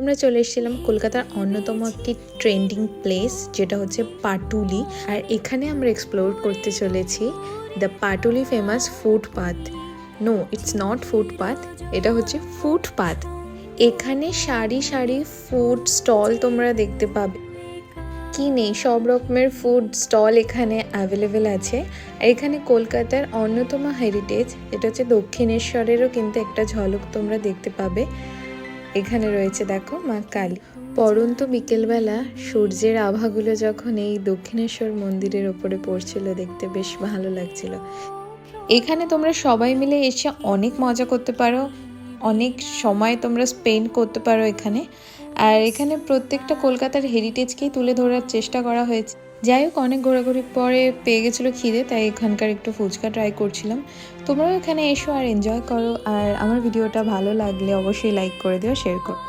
আমরা চলে এসেছিলাম কলকাতার অন্যতম একটি ট্রেন্ডিং প্লেস, যেটা হচ্ছে পাটুলি। আর এখানে আমরা এক্সপ্লোর করতে চলেছি the Patuli famous footpath. No, it's not footpath, এটা হচ্ছে ফুটপাথ। এখানে সারি সারি ফুড স্টল তোমরা দেখতে পাবে। কি নেই, সব রকমের ফুড স্টল এখানে অ্যাভেলেবেল আছে। আর এখানে কলকাতার অন্যতম হেরিটেজ, এটা হচ্ছে দক্ষিণেশ্বরেরও কিন্তু একটা ঝলক তোমরা দেখতে পাবে। এখানে রয়েছে দেখো মা কালী। পরন্ত বিকেলবেলা সূর্যের আভাগুলো যখন এই দক্ষিণেশ্বর মন্দিরের ওপরে পড়ছিল, দেখতে বেশ ভালো লাগছিল। এখানে তোমরা সবাই মিলে এসে অনেক মজা করতে পারো, অনেক সময় তোমরা স্পেন্ড করতে পারো এখানে। আর এখানে প্রত্যেকটা কলকাতার হেরিটেজকেই তুলে ধরার চেষ্টা করা হয়েছে। যাই হোক, অনেক ঘোরাঘুরির পরে পেয়ে গেছিলো খিদে, তাই এখানকার একটু ফুচকা ট্রাই করছিলাম। তোমরাও এখানে এসো আর এনজয় করো। আর আমার ভিডিওটা ভালো লাগলে অবশ্যই লাইক করে দিও, শেয়ার করো।